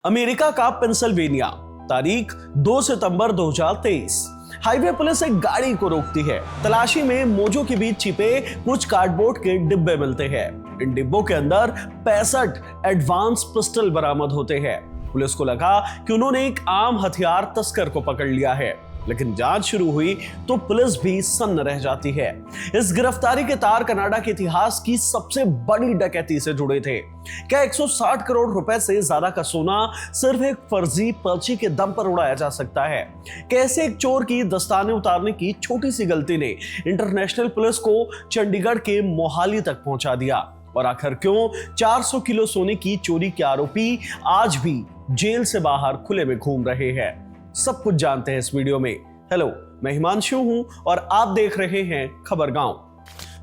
America का Pennsylvania, तारीख 2 सितंबर 2023। Highway police एक गाड़ी को रोकती है। तलाशी में मोजों के बीच छिपे कुछ कार्डबोर्ड के डिब्बे मिलते हैं। इन डिब्बों के अंदर 65 एडवांस पिस्टल बरामद होते हैं। पुलिस को लगा कि उन्होंने एक आम हथियार तस्कर को पकड़ लिया है, लेकिन जांच शुरू हुई तो पुलिस भी सन्न रह जाती है। इस गिरफ्तारी के तार कनाडा के इतिहास की सबसे बड़ी डकैती से जुड़े थे। क्या 160 करोड़ रुपए से ज्यादा का सोना सिर्फ एक फर्जी पर्ची के दम पर उड़ाया जा सकता है? कैसे एक चोर की दस्ताने उतारने की छोटी सी गलती ने इंटरनेशनल पुलिस को चंडीगढ़ के मोहाली तक पहुंचा दिया? और आखिर क्यों 400 किलो सोने की चोरी के आरोपी आज भी जेल से बाहर खुले में घूम रहे हैं? सब कुछ जानते हैं इस वीडियो में। हेलो, मैं हिमांशु हूं और आप देख रहे हैं खबर गांव।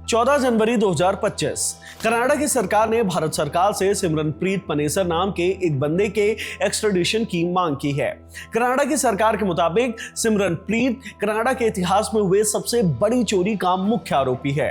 14 जनवरी 2025 कनाडा की सरकार ने भारत सरकार से सिमरनप्रीत पनेसर नाम के एक बंदे के एक्स्ट्राडिशन की मांग की है। कनाडा की सरकार के मुताबिक सिमरनप्रीत कनाडा के इतिहास में हुए सबसे बड़ी चोरी का मुख्य आरोपी है।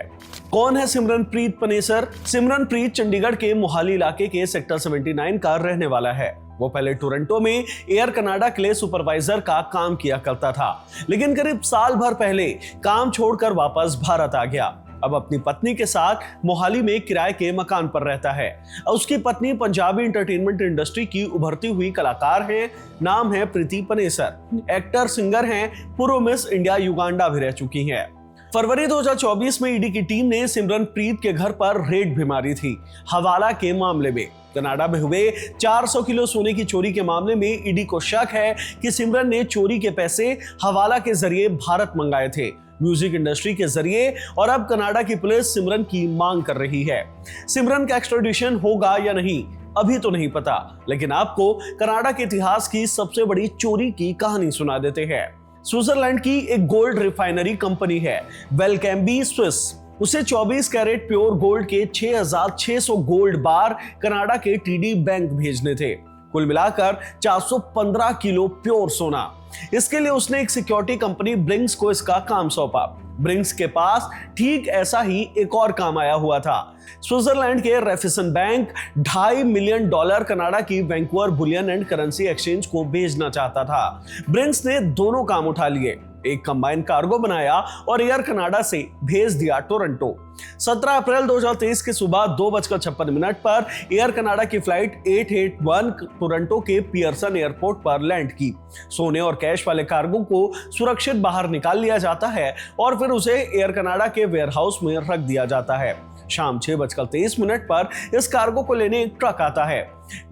कौन है सिमरनप्रीत पनेसर? सिमरनप्रीत चंडीगढ़ के मोहाली इलाके के सेक्टर 79 का रहने वाला है। वो पहले टोरंटो में एयर कनाडा के लिए सुपरवाइजर का काम किया करता था, लेकिन करीब साल भर पहले काम छोड़कर वापस भारत आ गया। अब अपनी पत्नी के साथ मोहाली में किराए के मकान पर रहता है। उसकी पत्नी पंजाबी एंटरटेनमेंट इंडस्ट्री की उभरती हुई कलाकार हैं। नाम है प्रीति पनेसर। एक्टर, सिंगर हैं। पूर्व मिस इंडिया युगांडा भी रह चुकी हैं। फरवरी 2024 में ईडी की टीम ने सिमरनप्रीत के घर पर रेड भी मारी थी, हवाला के मामले में। कनाडा में हुए 400 किलो सोने की चोरी के मामले में ईडी को शक है कि सिमरन ने चोरी के पैसे हवाला के जरिए भारत मंगाए थे, म्यूजिक इंडस्ट्री के जरिए। और अब कनाडा की पुलिस सिमरन की मांग कर रही है। सिमरन का एक्स्ट्राडिशन होगा या नहीं अभी तो नहीं पता, लेकिन आपको कनाडा के इतिहास की सबसे बड़ी चोरी की कहानी सुना देते हैं। स्विट्जरलैंड की एक गोल्ड रिफाइनरी कंपनी है वेलकैम्बी स्विस। उसे 24 कैरेट प्योर गोल्ड के 6600 गोल्ड बार कनाडा के टीडी बैंक भेजने थे। कुल मिलाकर 415 किलो प्योर सोना। इसके लिए उसने एक सिक्योरिटी कंपनी ब्रिंक्स को इसका काम सौंपा। ब्रिंक्स के पास ठीक ऐसा ही एक और काम आया हुआ था। स्विट्जरलैंड के रेफिसन बैंक $2.5 मिलियन कनाडा की Vancouver Boolean and currency exchange को भेजना चाहता था। ब्रिंक्स ने दोनों काम उठा लिए, एक कंबाइन कार्गो बनाया और एयर कनाडा से भेज दिया टोरंटो। 17 अप्रैल 2023 की सुबह 2:56 पर एयर कनाडा की फ्लाइट 881 टोरंटो के पियर्सन एयरपोर्ट पर लैंड की। सोने और कैश वाले कार्गो को सुरक्षित बाहर निकाल लिया जाता है और फिर उसे एयर कनाडा के वेयरहाउस में रख दिया जाता है। शाम 6:23 पर इस कार्गो को लेने एक ट्रक आता है।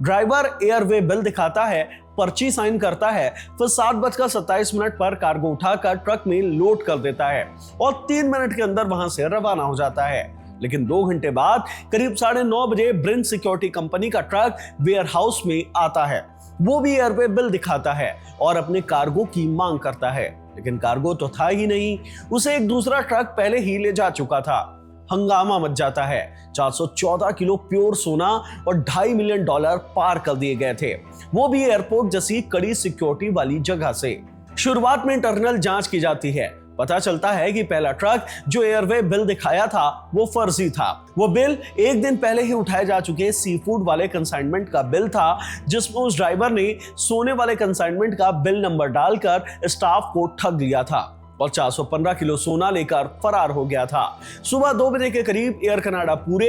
ड्राइवर एयरवे बिल दिखाता है, पर्ची साइन करता है, फिर 7:27 पर कार्गो उठाकर ट्रक में लोड कर देता है और 3 मिनट के अंदर वहां से रवाना हो जाता है। लेकिन 2 घंटे बाद करीब 9:30 बजे ब्रिंक सिक्योरिटी कंपनी का ट्रक वेयरहाउस में आता है। वो भी एयरवे बिल दिखाता है और अपने कार्गो की मांग करता है, लेकिन कार्गो तो था ही नहीं। उसे एक दूसरा ट्रक पहले ही ले जा चुका था। हंगामा मच जाता है। 414 किलो प्योर सोना और $2.5 मिलियन पार कर दिए गए थे, वो भी एयरपोर्ट जैसी कड़ी सिक्योरिटी वाली जगह से। शुरुआत में इंटरनल जांच की जाती है। पता चलता है कि पहला ट्रक जो एयरवे बिल दिखाया था वो फर्जी था। वो बिल एक दिन पहले ही उठाए जा चुके सी फूड वाले कंसाइनमेंट का बिल था, जिसमें उस ड्राइवर ने सोने वाले कंसाइनमेंट का बिल नंबर डालकर स्टाफ को ठग लिया था और 415 किलो सोना लेकर फरार हो गया था। सुबह 2 बजे के करीब एयर कनाडा पूरे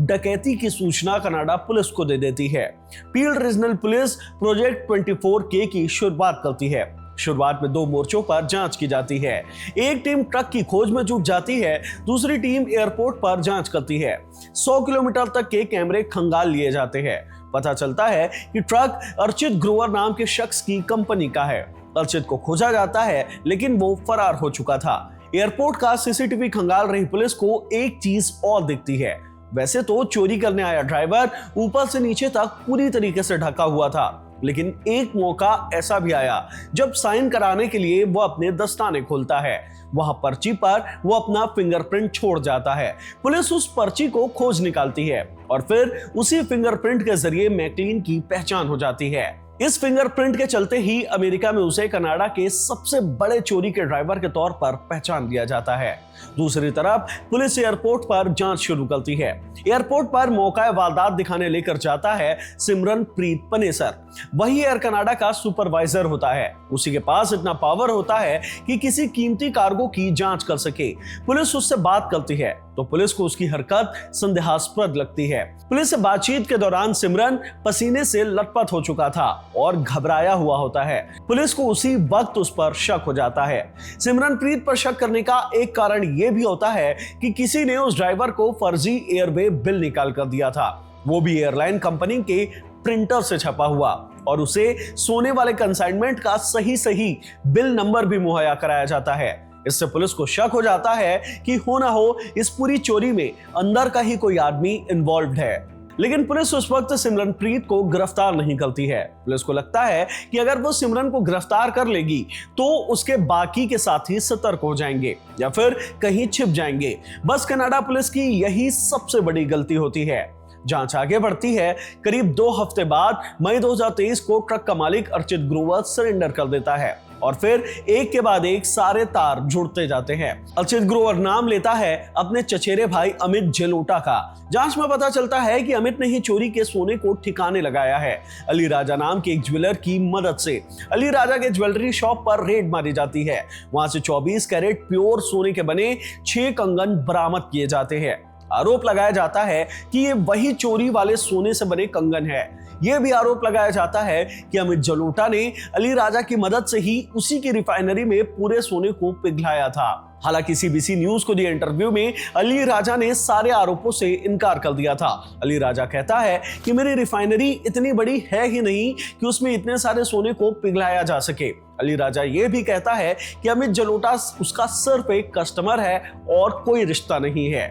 डकैती की सूचना कनाडा पुलिस को दे देती है। Field regional police project 24K की शुरुआत करती है। शुरुआत में 2 मोर्चों पर जांच की जाती है। एक टीम ट्रक की खोज में जुट जाती है, दूसरी टीम एयरपोर्ट पर जांच करती है। 100 किलोमीटर तक के कैमरे खंगाल लिए जाते हैं। पता चलता है कि ट्रक अर्चित ग्रोवर नाम के शख्स की कंपनी का है। अर्चित को खोजा जाता है, लेकिन वो फरार हो चुका था। एयरपोर्ट का सीसीटीवी खंगाल रही पुलिस को एक चीज और दिखती है। वैसे तो चोरी करने आया ड्राइवर ऊपर से नीचे तक पूरी तरीके से ढका हुआ था, लेकिन एक मौका ऐसा भी आया जब साइन कराने के लिए वो अपने दस्ताने खोलता है। वहां पर्ची पर वो अपना फिंगरप्रिंट छोड़ जाता है। पुलिस उस पर्ची को खोज निकालती है और फिर उसी फिंगरप्रिंट के जरिए मैकलीन की पहचान हो जाती है। इस फिंगरप्रिंट के चलते ही अमेरिका में उसे कनाडा के सबसे बड़े चोरी के ड्राइवर के तौर पर पहचान दिया जाता है। दूसरी तरफ पुलिस एयरपोर्ट पर जांच शुरू करती है। एयरपोर्ट पर मौका वारदात दिखाने लेकर जाता है सिमरनप्रीत पनेसर। वही एयर कनाडा का सुपरवाइजर होता है। उसी के पास इतना पावर होता है कि किसी कीमती कार्गो की जांच कर सके। पुलिस उससे बात करती है तो पुलिस को उसकी हरकत संदेहास्पद लगती है। पुलिस से बातचीत के दौरान सिमरन पसीने से लथपथ हो चुका था और घबराया हुआ होता है। पुलिस को उसी वक्त उस पर शक हो जाता है। सिमरनप्रीत पर शक करने का एक कारण यह भी होता है कि किसी ने उस ड्राइवर को फर्जी एयरवे बिल निकाल कर दिया था, वो भी एयरलाइन कंपनी के प्रिंटर से छपा हुआ, और उसे सोने वाले कंसाइनमेंट का सही बिल नंबर भी मुहैया कराया जाता है। इससे पुलिस को शक हो जाता है कि हो ना हो इस पूरी चोरी में अंदर का ही कोई आदमी इन्वॉल्व्ड है। लेकिन पुलिस उस वक्त सिमरनप्रीत को गिरफ्तार नहीं करती है। पुलिस को लगता है कि अगर वो सिमरन को गिरफ्तार कर लेगी तो उसके बाकी के साथी सतर्क हो जाएंगे या फिर कहीं छिप जाएंगे। बस कनाडा पुलिस की यही सबसे बड़ी गलती होती है। जांच आगे बढ़ती है। करीब 2 हफ्ते बाद मई 2023 को ट्रक का मालिक अर्चित ग्रोवर सरेंडर कर देता है और फिर एक के बाद एक सारे तार जुड़ते जाते हैं। अर्चित ग्रोवर नाम लेता है अपने चचेरे भाई अमित जलोटा का। जांच में पता चलता है कि अमित ने ही चोरी के सोने को ठिकाने लगाया है। अली राजा नाम के एक ज्वेलर की मदद से अली राजा के ज्वेलरी शॉप पर रेड मारी जाती है। वहां से 24 कैरेट प्योर सोने के बने 6 कंगन बरामद किए जाते हैं। आरोप लगाया जाता है कि ये वही चोरी वाले सोने से बने कंगन है। यह भी आरोप लगाया जाता है कि अमित जलोटा ने अली राजा की मदद से ही उसी की रिफाइनरी में पूरे सोने को पिघलाया था। हालांकि सीबीसी न्यूज को दिए इंटरव्यू में अली राजा ने सारे आरोपों से इनकार कर दिया था। अली राजा कहता है कि मेरी रिफाइनरी इतनी बड़ी है ही नहीं कि उसमें इतने सारे सोने को पिघलाया जा सके। अली राजा यह भी कहता है कि अमित जलोटा उसका सिर्फ एक कस्टमर है और कोई रिश्ता नहीं है।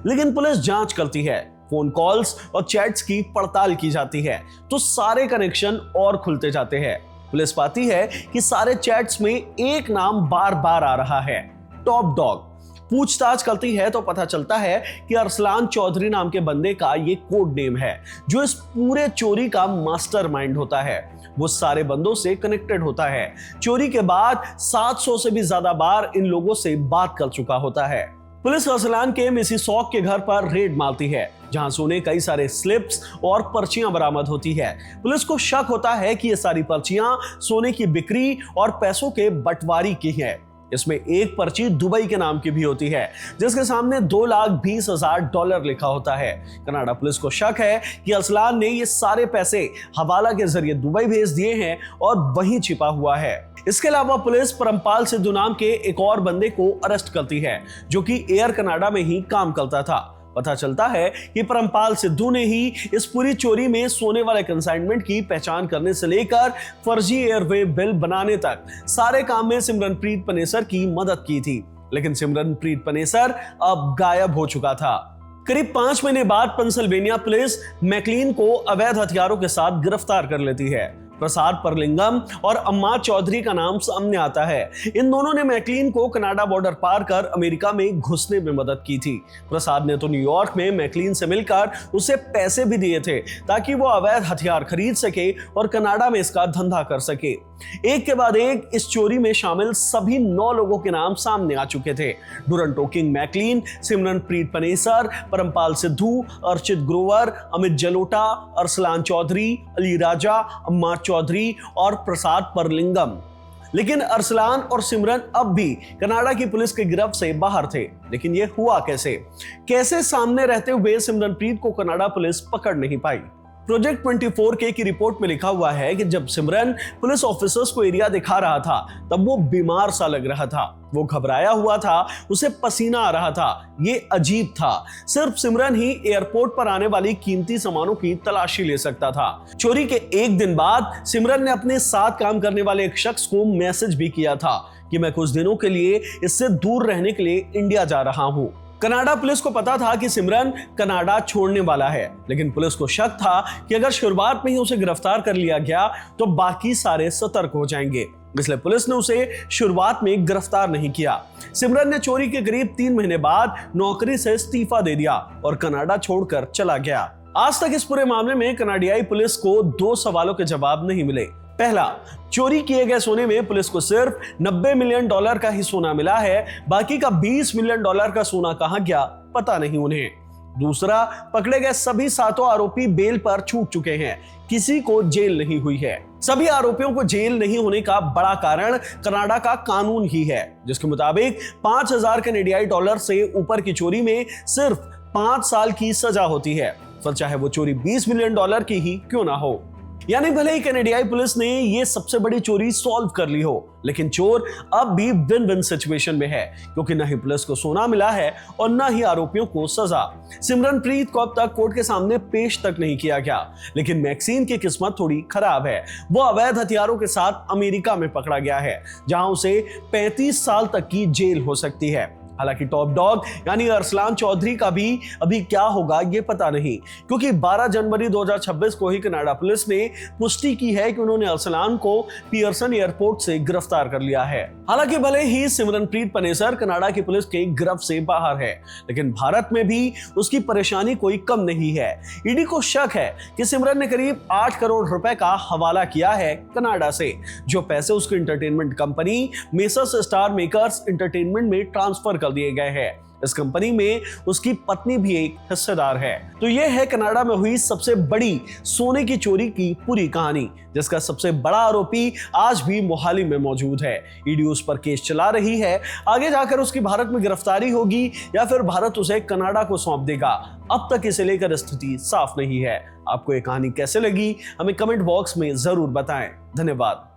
लेकिन पुलिस जांच करती है। फोन कॉल्स और चैट्स की पड़ताल की जाती है तो सारे कनेक्शन और खुलते जाते हैं। पुलिस पाती है कि सारे चैट्स में एक नाम बार बार आ रहा है, टॉप डॉग। पूछताछ करती है तो पता चलता है कि अरसलान चौधरी नाम के बंदे का ये कोड नेम है जो इस पूरे चोरी का मास्टरमाइंड होता है। वो सारे बंदों से कनेक्टेड होता है। चोरी के बाद 700 से भी ज्यादा बार इन लोगों से बात कर चुका होता है। पुलिस अरसलान के मिसिसॉग के घर पर रेड मारती है जहां सोने कई सारे स्लिप्स और पर्चियां बरामद होती है। पुलिस को शक होता है कि ये सारी पर्चियां सोने की बिक्री और पैसों के बंटवारी की है। इसमें एक पर्ची दुबई के नाम की भी होती है जिसके सामने $2,20,000 लिखा होता है। कनाडा पुलिस को शक है कि अरसलान ने ये सारे पैसे हवाला के जरिए दुबई भेज दिए हैं और वहीं छिपा हुआ है। इसके अलावा पुलिस परमपाल सिद्धू नाम के एक और बंदे को अरेस्ट करती है जो कि एयर कनाडा में ही काम करता था। पता चलता है कि परमपाल सिद्धू ने ही इस पूरी चोरी में सोने वाले कंसाइनमेंट की पहचान करने से लेकर फर्जी एयरवे बिल बनाने तक सारे काम में सिमरनप्रीत पनेसर की मदद की थी। लेकिन सिमरनप्रीत पनेसर अब गायब हो चुका था। करीब 5 महीने बाद पेंसिल्वेनिया पुलिस मैकलीन को अवैध हथियारों के साथ गिरफ्तार कर लेती है। प्रसाद परलिंगम और अम्मा चौधरी का नाम सामने आता है। इन दोनों ने मैकलीन को कनाडा बॉर्डर पार कर अमेरिका में घुसने में मदद की थी। प्रसाद ने तो न्यूयॉर्क में मैकलीन से मिलकर उसे पैसे भी दिए थे ताकि वो अवैध हथियार खरीद सके और कनाडा में इसका धंधा कर सके। एक के बाद एक इस चोरी में शामिल सभी 9 लोगों के नाम सामने आ चुके थे। Duranto King McLean, Simranpreet Panesar, Parampal Sidhu, Archit Grover, Amit Jalota, Arsalan Chaudhry, Ali Raja, Amma Chaudhary और प्रसाद परलिंगम। लेकिन अरसलान और सिमरन अब भी कनाडा की पुलिस के गिरफ्त से बाहर थे। लेकिन यह हुआ कैसे सामने रहते हुए सिमरनप्रीत को कनाडा पुलिस पकड़ नहीं पाई। प्रोजेक्ट 24K की रिपोर्ट में लिखा हुआ है कि जब सिमरन पुलिस ऑफिसर्स को एरिया दिखा रहा था तब वो बीमार सा लग रहा था। वो घबराया हुआ था, उसे पसीना आ रहा था। ये अजीब था। सिर्फ सिमरन ही एयरपोर्ट पर आने वाली कीमती सामानों की तलाशी ले सकता था। चोरी के एक दिन बाद सिमरन ने अपने साथ काम करने वाले एक शख्स को मैसेज भी किया था कि मैं कुछ दिनों के लिए इससे दूर रहने के लिए इंडिया जा रहा हूं। कनाडा पुलिस को पता था कि सिमरन कनाडा छोड़ने वाला है, लेकिन पुलिस को शक था कि अगर शुरुआत में ही उसे गिरफ्तार कर लिया गया तो बाकी सारे सतर्क हो जाएंगे। इसलिए पुलिस ने उसे शुरुआत में गिरफ्तार नहीं किया। सिमरन ने चोरी के करीब 3 महीने बाद नौकरी से इस्तीफा दे दिया और कनाडा छोड़कर चला गया। आज तक इस पूरे मामले में कनाडियाई पुलिस को 2 सवालों के जवाब नहीं मिले। पहला, चोरी किए गए सोने में पुलिस को सिर्फ $90 मिलियन का ही सोना मिला है, बाकी का $20 मिलियन का सोना कहां गया पता नहीं उन्हें। दूसरा, पकड़े गए सभी 7 आरोपी बेल पर छूट चुके हैं, किसी को जेल नहीं हुई है। सभी आरोपियों को जेल नहीं होने का बड़ा कारण कनाडा का कानून ही है, जिसके मुताबिक 5,000 कनाडियाई डॉलर से ऊपर की चोरी में सिर्फ 5 साल की सजा होती है, फिर चाहे वो चोरी $20 मिलियन की ही क्यों ना हो। यानी भले ही कनाडियाई पुलिस ने ये सबसे बड़ी चोरी सॉल्व कर ली हो, लेकिन चोर अब भी विन विन सिचुएशन में है, क्योंकि ना ही पुलिस को सोना मिला है और ना ही आरोपियों को सजा। सिमरनप्रीत को अब तक कोर्ट के सामने पेश तक नहीं किया गया, लेकिन मैक्सीन की किस्मत थोड़ी खराब है। वो अवैध हथियारों के साथ अमेरिका में पकड़ा गया है, जहां उसे 35 साल तक की जेल हो सकती है। हालांकि टॉप डॉग यानी अरसलान चौधरी का भी अभी क्या होगा ये पता नहीं, क्योंकि 12 जनवरी 2026 को ही कनाडा पुलिस ने पुष्टि की है कि उन्होंने अरसलान को पियर्सन एयरपोर्ट से गिरफ्तार कर लिया है। हालांकि भले ही सिमरनप्रीत पनेसर कनाडा की पुलिस के गिरफ्त से बाहर है, लेकिन भारत में भी उसकी परेशानी कोई कम नहीं है। ईडी को शक है कि सिमरन ने करीब 8 करोड़ रुपए का हवाला किया है कनाडा से, जो पैसे उसकी entertainment company messrs star makers entertainment में ट्रांसफर कर दिए गए हैं। इस कंपनी में उसकी पत्नी भी एक हिस्सेदार है। तो यह है कनाडा में हुई सबसे बड़ी सोने की चोरी की पूरी कहानी, जिसका सबसे बड़ा आरोपी आज भी मोहाली में मौजूद है। ईडी उस पर केस चला रही है। आगे जाकर उसकी भारत में गिरफ्तारी होगी या फिर भारत उसे कनाडा को सौंप देगा, अब तक इसे लेकर स्थिति साफ नहीं है। आपको ये कहानी कैसे लगी हमें कमेंट बॉक्स में जरूर बताएं। धन्यवाद।